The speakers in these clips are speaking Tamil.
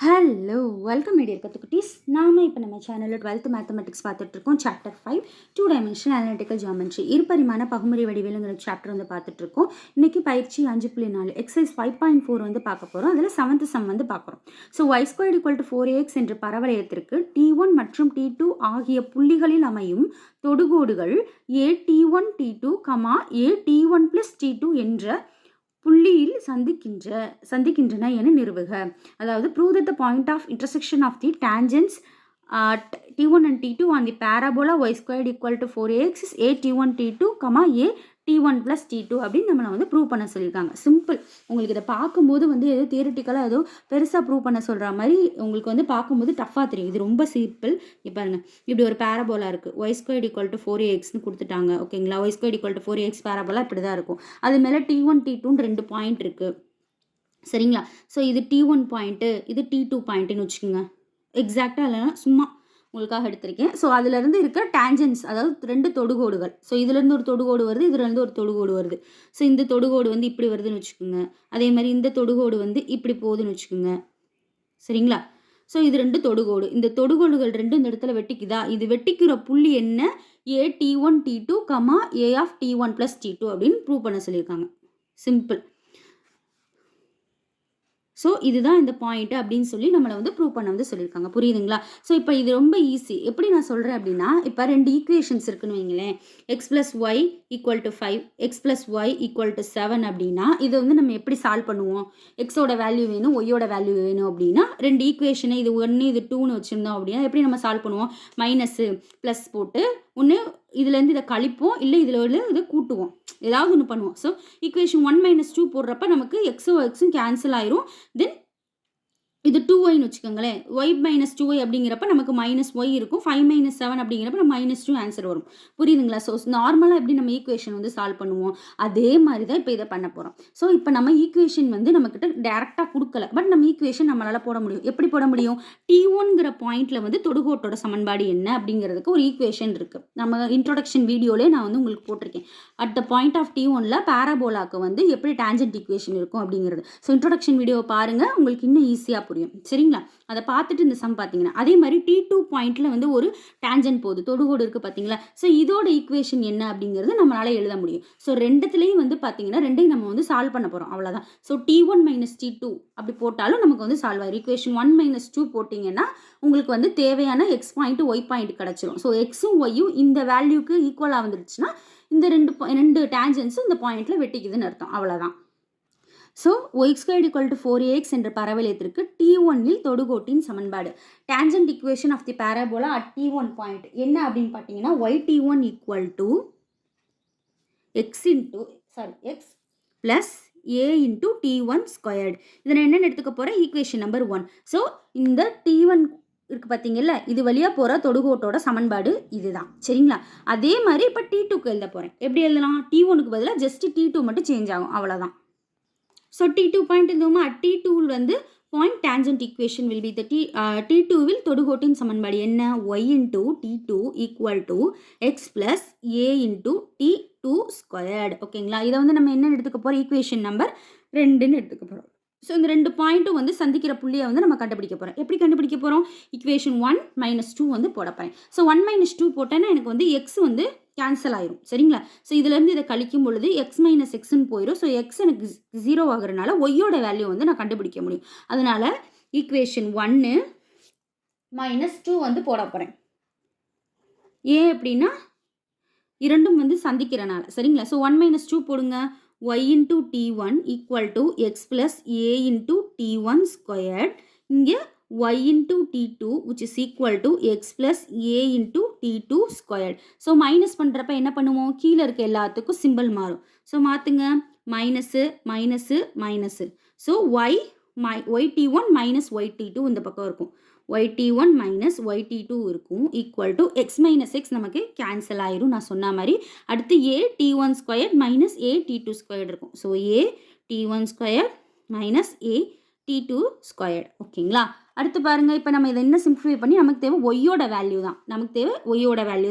Hello welcome meteor கத்துக்குட்டீஸ். நாம் இப்போ நம்ம சேனலில் 12th மேத்தமெட்டிக்ஸ் பார்த்துட்ருக்கோம். சாப்டர் 5 2 டைமென்ஷனல் அனலிட்டிக்கல் ஜியாமெட்ரி இருபரிமாண பகுமுறை வடிவியலுங்கிற சாப்டர் வந்து பார்த்துட்ருக்கோம். இன்றைக்கி பயிற்சி 5.4 எக்ஸசைஸ் 5.4 வந்து பார்க்க போகிறோம். அதில் 7th சம் வந்து பார்க்குறோம். ஸோ y² = 4ax என்ற பரவளையத்திற்கு T1 மற்றும் T2 ஆகிய புள்ளிகளில் அமையும் தொடுகோடுகள் AT1 T2, AT1 + T2 என்ற புள்ளியில் சந்திக்கின்றன என நிறுவுக. அதாவது prove that the point of intersection of the tangents T1 and T2 on the parabola y² = 4ax is AT1 T2, AT1 + T2 அப்படின்னு நம்மளை வந்து ப்ரூவ் பண்ண சொல்லியிருக்காங்க. சிம்பிள். உங்களுக்கு இதை பார்க்கும்போது வந்து ஏதோ தியரிட்டிக்கலாக ஏதோ பெருசாக ப்ரூவ் பண்ண சொல்கிற மாதிரி உங்களுக்கு வந்து பார்க்கும்போது டஃப்பாக தெரியும். இது ரொம்ப சிம்பிள். இப்போ பாருங்க, இப்படி ஒரு பேரபோலா இருக்குது. y² = 4axன்னு கொடுத்துட்டாங்க. ஓகேங்களா? y² = 4ax பேரபோலா இப்படி தான் இருக்கும். அது மேலே T1 T2 2 பாயிண்ட் இருக்குது. சரிங்களா? ஸோ இது T1 பாயிண்ட்டு, இது T2 பாயிண்ட்டுன்னு வச்சுக்கோங்க. எக்ஸாக்டாக இல்லைன்னா சும்மா உங்களுக்காக எடுத்திருக்கேன். ஸோ அதிலிருந்து இருக்க டேஞ்சன்ஸ், அதாவது 2 தொடுகோடுகள். ஸோ இதுலேருந்து ஒரு தொடுகோடு வருது, இதுலேருந்து ஒரு தொடுகோடு வருது. ஸோ இந்த தொடுகோடு வந்து இப்படி வருதுன்னு வச்சுக்கோங்க. அதே மாதிரி இந்த தொடுகோடு வந்து இப்படி போகுதுன்னு வச்சுக்கோங்க. சரிங்களா? ஸோ இது 2 தொடுகோடு. இந்த தொடுகோடுகள் 2 இந்த இடத்துல வெட்டிக்குதா? இது வெட்டிக்கிற புள்ளி என்ன? AT1 T2, AT1 + T2 அப்படின்னு ப்ரூவ் பண்ண சொல்லியிருக்காங்க. சிம்பிள். ஸோ இதுதான் இந்த பாயிண்ட் அப்படின்னு சொல்லி நம்மளை வந்து ப்ரூவ் பண்ண வந்து சொல்லியிருக்காங்க. புரியுதுங்களா? ஸோ இப்போ இது ரொம்ப ஈஸி. எப்படி நான் சொல்கிறேன் அப்படின்னா, இப்போ 2 ஈக்குவேஷன்ஸ் இருக்குன்னு வைங்களேன். x + y = 5, x + y = 7 அப்படின்னா இதை வந்து நம்ம எப்படி சால்வ் பண்ணுவோம்? எக்ஸோட வேல்யூ வேணும், ஒய்யோட வேல்யூ வேணும் அப்படின்னா 2 ஈக்குவேஷனை இது 1 இது 2ன்னு வச்சுருந்தோம் அப்படின்னா எப்படி நம்ம சால்வ் பண்ணுவோம்? மைனஸு ப்ளஸ் போட்டு ஒன்று இதுலேருந்து இதை கழிப்போம், இல்லை இதில் உள்ள இதை கூட்டுவோம், ஏதாவது ஒன்று பண்ணுவோம். ஸோ ஈக்குவேஷன் 1 - 2 போடுறப்ப நமக்கு எக்ஸும் கேன்சல் ஆயிரும். தென் இது 2yன்னு வச்சுக்கோங்களேன். y - 2y அப்படிங்கிறப்ப நமக்கு -y இருக்கும். 5 - 7 அப்படிங்கிறப்ப நம்ம -2 ஆன்சர் வரும். புரியுதுங்களா? ஸோ நார்மலாக எப்படி நம்ம ஈக்குவேஷன் வந்து சால்வ் பண்ணுவோம், அதே மாதிரி தான் இப்போ இதை பண்ண போகிறோம். ஸோ இப்போ நம்ம ஈக்குவேஷன் வந்து நம்மக்கிட்ட டேரெக்டாக கொடுக்கல, பட் நம்ம ஈக்குவேஷன் நம்மளால் போட முடியும். எப்படி போட முடியும்? T1ங்கிற பாயிண்டில் வந்து தொடுகோட்டோட சமன்பாடு என்ன அப்படிங்கிறதுக்கு ஒரு ஈக்குவேஷன் இருக்குது. நம்ம இன்ட்ரோடக்ஷன் வீடியோலே நான் வந்து உங்களுக்கு போட்டிருக்கேன். அட் த பாயிண்ட் ஆஃப் T1ல பேராபோலாக்கு வந்து எப்படி டேஞ்சன்ட் ஈக்குவேஷன் இருக்கும் அப்படிங்கிறது. ஸோ இன்ட்ரோடக்ஷன் வீடியோவை பாருங்கள், உங்களுக்கு இன்னும் ஈஸியாக புரியும். சரிங்களா? அதை பார்த்துட்டு இந்த சம் பார்த்தீங்கன்னா அதே மாதிரி T2 பாயிண்ட்ல வந்து ஒரு டேஞ்சன்ட் போகுது, தொடுகோடு இருக்குது பார்த்தீங்களா? ஸோ இதோட ஈக்குவேஷன் என்ன அப்படிங்கிறது நம்மளால எழுத முடியும். ஸோ ரெண்டுத்துலேயும் வந்து பார்த்தீங்கன்னா ரெண்டையும் நம்ம வந்து சால்வ் பண்ண போகிறோம். அவ்வளோதான். ஸோ T1 - T2 அப்படி போட்டாலும் நமக்கு வந்து சால்வ் ஆயிரும். ஈக்குவேஷன் 1 - 2 போட்டிங்கன்னா உங்களுக்கு வந்து தேவையான எக்ஸ் பாயிண்ட் ஒய் பாயிண்ட் கிடச்சிரும். ஸோ எக்ஸும் ஒய்யும் இந்த வேல்யூக்கு ஈக்குவலாக வந்துருச்சுன்னா இந்த ரெண்டு டேஞ்சன்ஸும் இந்த பாயிண்ட்ல வெட்டிக்குதுன்னு அர்த்தம். அவ்வளோதான். ஸோ y² = 4ax என்ற பரவளையத்திற்கு T1இல் தொடுகோட்டின் சமன்பாடு tangent equation of the parabola at T1 point என்ன அப்படின்னு பார்த்தீங்கன்னா yT1 = x + a × T1². இதை நான் என்னென்னு எடுத்துக்க போகிறேன்? Equation number 1. ஸோ இந்த T1 இருக்குது பார்த்தீங்கல்ல, இது வழியாக போகிற தொடுகோட்டோட சமன்பாடு இதுதான். சரிங்களா? அதே மாதிரி இப்போ T2க்கு எழுத போகிறேன். எப்படி எழுதலாம்? T1க்கு பதிலாக ஜஸ்ட் T2 மட்டும் சேஞ்ச் ஆகும். அவ்வளோதான். ஸோ T2 பாயிண்ட் இருந்தோமா? T2வில் வந்து point tangent equation will be the T2வில் தொடுகோட்டின் சமன்பாடு என்ன? y × T2 = x + a × T2². ஓகேங்களா? இதை வந்து நம்ம என்ன எடுத்துக்க போகிறோம்? ஈக்குவேஷன் நம்பர் 2ன்னு எடுத்துக்க போகிறோம். ஸோ இந்த 2 பாயிண்ட்டும் வந்து சந்திக்கிற புள்ளியை வந்து நம்ம கண்டுபிடிக்க போகிறோம். எப்படி கண்டுபிடிக்க போகிறோம்? ஈக்குவேஷன் 1 - 2 வந்து போட போகிறேன். ஸோ 1 - 2 போட்டேன்னா எனக்கு வந்து எக்ஸ் வந்து கேன்சல் ஆயிரும். சரிங்களா? ஸோ இதுலேருந்து இதை கழிக்கும் பொழுது எக்ஸ் - எக்ஸ்ன்னு போயிடும். ஸோ எக்ஸ் எனக்கு 0 ஆகுறதுனால ஒய்யோட வேல்யூ வந்து நான் கண்டுபிடிக்க முடியும். அதனால ஈக்குவேஷன் 1 - 2 வந்து போட போகிறேன். ஏன் அப்படின்னா இரண்டும் வந்து சந்திக்கிறனால. சரிங்களா? ஸோ 1 - 2 போடுங்க. y × T1 = x + a × T1². இங்கே y × T2 which is equal to x + a × T2². So minus பண்ணுறப்ப என்ன பண்ணுவோம்? கீழே இருக்க எல்லாத்துக்கும் சிம்பிள் மாறும். ஸோ மாற்றுங்க. Minus minus minus. So yT1 - yT2 இந்த பக்கம் இருக்கும். yT1 - yT2 இருக்கும் ஈக்குவல் டு x - x நமக்கு கேன்சல் ஆயிரும் நான் சொன்ன மாதிரி. அடுத்து AT1² - AT2² இருக்கும். So AT1² - AT2². ஓகேங்களா? அடுத்து பாருங்கள், இப்போ நம்ம இதை என்ன சிம்பிளிஃபை பண்ணி நமக்கு தேவை ஒய்யோட வேல்யூ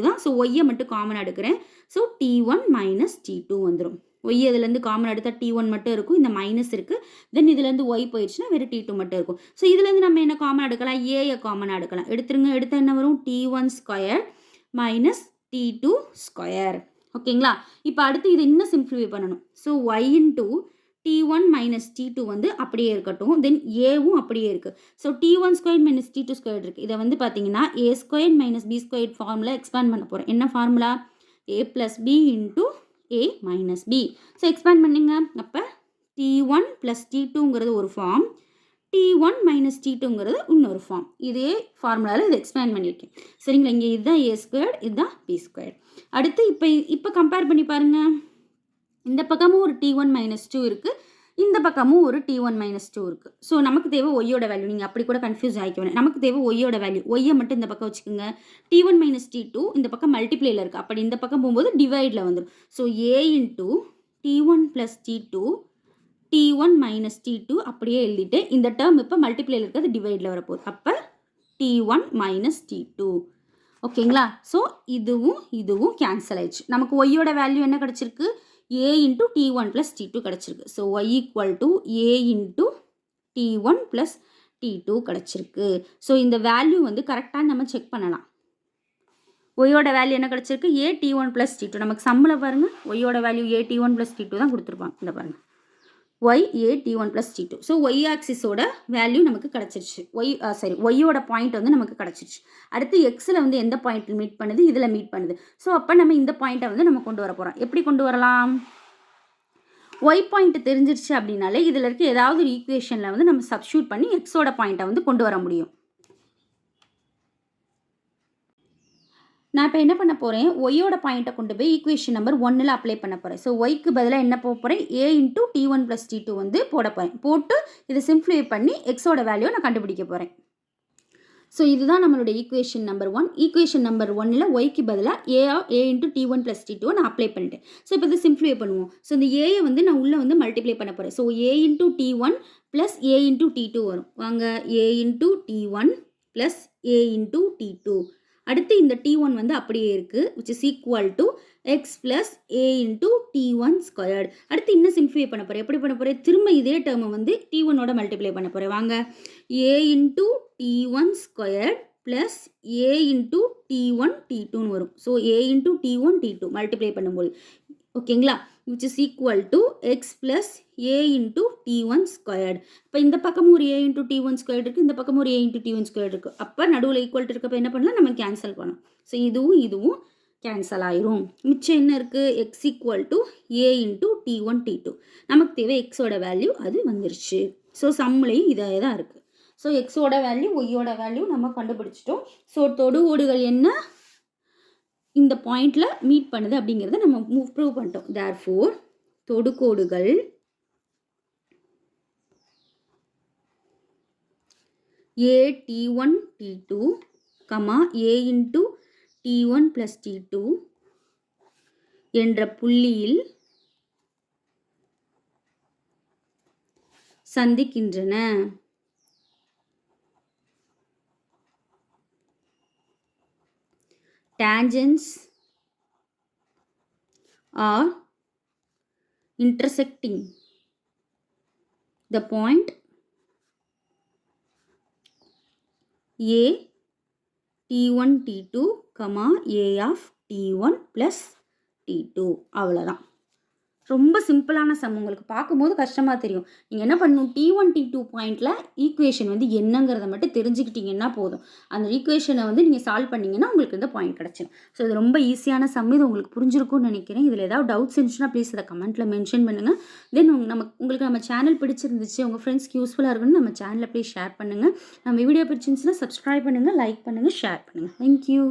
தான். ஸோ ஒய்யை மட்டும் காமனாக எடுக்கிறேன். ஸோ T1 - T2 வந்துடும். ஒய் இதுலேருந்து காமன் எடுத்தால் T1 மட்டும் இருக்கும், இந்த மைனஸ் இருக்குது. தென் இதுலேருந்து ஒய் போயிடுச்சுன்னா வெறும் T2 மட்டும் இருக்கும். ஸோ இதுலேருந்து நம்ம என்ன காமன் எடுக்கலாம், ஏயை காமனாக எடுக்கலாம். எடுத்துருங்க, எடுத்தால் என்ன வரும், T1 square minus T2 square. ஓகேங்களா? இப்போ அடுத்து இது இன்னும் சிம்பிளிஃபை பண்ணணும். So Y into T1 minus T2 வந்து அப்படியே இருக்கட்டும். தென் ஏவும் அப்படியே இருக்குது. So T1 square minus T2 square இருக்குது. இதை வந்து பார்த்தீங்கன்னா a square minus b square formula expand பண்ண போகிறோம். என்ன formula, a plus b into a minus b. So expand பண்ணுங்க. அப்போ T1 ப்ளஸ் T2ங்கிறது ஒரு ஃபார்ம், T1 மைனஸ் T2ங்கிறது இன்னொரு ஃபார்ம். இதே ஃபார்முலாவில் இதை எக்ஸ்பேண்ட் பண்ணியிருக்கேன். சரிங்களா? இங்கே இதுதான் ஏ ஸ்கொயர், இதுதான் பி ஸ்கொயர். அடுத்து இப்போ கம்பேர் பண்ணி பாருங்கள். இந்த பக்கமும் ஒரு T1 மைனஸ் 2 இருக்குது, இந்த பக்கமும் ஒரு T1 மைனஸ் 2 இருக்குது. ஸோ நமக்கு தேவை ஒய்யோட வேல்யூ. நீங்கள் அப்படி கூட கன்ஃபியூஸ் ஆகிக்க வேணும். நமக்கு தேவை ஒய்யோட வேல்யூ. ஒய்யை மட்டும் இந்த பக்கம் வச்சுக்கோங்க. T1 மைனஸ் T2 இந்த பக்கம் மல்டிப்ளேயில் இருக்குது. அப்படி இந்த பக்கம் போகும்போது டிவைடில் வந்துடும். So a into T1 plus T2 T1 minus T2 அப்படியே எழுதிட்டு இந்த டேர்ம் இப்போ மல்டிப்ளேயில் இருக்கிறது டிவைடில் வரப்போகுது. அப்போ T1 மைனஸ் T2. ஓகேங்களா? ஸோ இதுவும் கேன்சல் ஆயிடுச்சு. நமக்கு ஒய்யோட வேல்யூ என்ன கிடச்சிருக்கு, a into T1 plus T2 கிடச்சிருக்கு. So y equal to a into T1 plus T2 கிடச்சிருக்கு. ஸோ இந்த வேல்யூ வந்து கரெக்டாக நம்ம செக் பண்ணலாம். ஒய்யோட வேல்யூ என்ன கிடச்சிருக்கு, a T1 plus T2. நமக்கு சம்மில் பாருங்கள், ஒய்யோட value a T1 plus T2 தான் கொடுத்துருப்பாங்க. இந்த பாருங்கள், y a T1 plus T2. So y ஆக்சிஸோட வேல்யூ நமக்கு கிடச்சிருச்சு. ஒய்யோட பாயிண்ட் வந்து நமக்கு கிடச்சிருச்சு. அடுத்து எக்ஸில் வந்து எந்த பாயிண்ட் மீட் பண்ணுது, இதில் மீட் பண்ணுது. ஸோ அப்போ நம்ம இந்த பாயிண்ட்டை வந்து நம்ம கொண்டு வர போகிறோம். எப்படி கொண்டு வரலாம், ஒய் பாயிண்ட் தெரிஞ்சிருச்சு அப்படின்னாலே இதில் இருக்க ஏதாவது ஒரு ஈக்குவேஷனில் வந்து நம்ம சப்ஸ்டியூட் பண்ணி எக்ஸோட பாயிண்ட்டை வந்து கொண்டு வர முடியும். நான் இப்போ என்ன பண்ண போகிறேன், ஒய்யோட பாயிண்ட்டை கொண்டு போய் ஈக்குவேஷன் நம்பர் 1ல் அப்ளை பண்ண போகிறேன். ஸோ ஒய்க்கு பதிலாக என்ன போக போகிறேன், a into T1 plus T2 வந்து போட போகிறேன். போட்டு இதை சிம்ப்ளிஃபை பண்ணி எக்ஸோட வேல்யூ நான் கண்டுபிடிக்க போகிறேன். ஸோ இதுதான் நம்மளோட ஈக்குவேஷன் நம்பர் 1. ஈக்குவேஷன் நம்பர் 1ல் ஒய்க்கு பதிலாக a into T1 plus T2 நான் அப்ளை பண்ணிட்டேன். ஸோ இப்போ இதை சிம்ப்ளிஃபை பண்ணுவோம். ஸோ இந்த ஏயை வந்து நான் உள்ளே வந்து மல்டிப்ளை பண்ண போகிறேன். So a into T1 plus a into T2 வரும். வாங்க, a into T1 plus a into T2. அடுத்து இந்த T1 வந்து அப்படியே இருக்குது, which is equal to x plus a into T1 squared. அடுத்து இன்னும் சிம்ப்ளிஃபை பண்ண போகிறேன். எப்படி பண்ண போகிறேன், திரும்ப இதே டேர்மை வந்து T1ஓட மல்டிப்ளை பண்ண போகிறேன். வாங்க, a into T1 squared plus a into T1 T2ன்னு வரும். So a into T1 T2 multiply பண்ணும்போது ஓகேங்களா, which is equal to x plus a into T1 squared. இப்போ இந்த பக்கமும் ஒரு a into T1 squared இருக்குது, இந்த பக்கமும் ஒரு a into T1 squared இருக்குது. அப்போ நடுவில் ஈக்குவல் இருக்கப்போ என்ன பண்ணலாம், நம்ம கேன்சல் பண்ணலாம். ஸோ இதுவும் கேன்சல் ஆயிரும். மிச்சம் என்ன இருக்குது, x equal to a into T1 T2. நமக்கு தேவை எக்ஸோட வேல்யூ, அது வந்துருச்சு. ஸோ சம்முலையும் இதே தான் இருக்குது. ஸோ எக்ஸோட வேல்யூ ஒய்யோட வேல்யூ நம்ம கண்டுபிடிச்சிட்டோம். ஸோ தொடு ஓடுகள் என்ன இந்த பாயிண்டில் மீட் பண்ணுது அப்படிங்கிறத நம்ம ப்ரூவ் பண்ணிட்டோம். தேர்ஃபோர் தொடுகோடுகள் a T1 T2 a into T1 plus T2 என்ற புள்ளியில் சந்திக்கின்றன. Tangents are intersecting the point a T1 T2 a of T1 plus T2. அவ்வளோதான். ரொம்ப சிம்பிளான சம். உங்களுக்கு பார்க்கும்போது கஷ்டமாக தெரியும். நீங்கள் என்ன பண்ணணும், T1 T2 பாயிண்டில் ஈக்குவேஷன் வந்து என்னங்கிறத மட்டும் தெரிஞ்சுக்கிட்டிங்கன்னா போதும். அந்த ஈக்குவேஷனை வந்து நீங்கள் சால்வ் பண்ணிங்கன்னா உங்களுக்கு இந்த பாயிண்ட் கிடச்சிடும். ஸோ இது ரொம்ப ஈஸியான சம். இது உங்களுக்கு புரிஞ்சிருக்கும்னு நினைக்கிறேன். இதில் ஏதாவது டவுட்ஸ் இருந்துச்சுன்னா ப்ளீஸ் அதை கமெண்ட்டில் மென்ஷன் பண்ணுங்கள். தென் உங்களுக்கு நம்ம சேனல் பிடிச்சிருந்துச்சு, உங்கள் ஃப்ரெண்ட்ஸ்க்கு யூஸ்ஃபுல்லாக இருக்குன்னு நம்ம சேனலில் ப்ளீஸ் ஷேர் பண்ணுங்கள். நம்ம வீடியோ பிடிச்சிருந்துச்சுன்னா சப்ஸ்கிரைப் பண்ணுங்கள், லைக் பண்ணுங்கள், ஷேர் பண்ணுங்கள். தேங்க்யூ.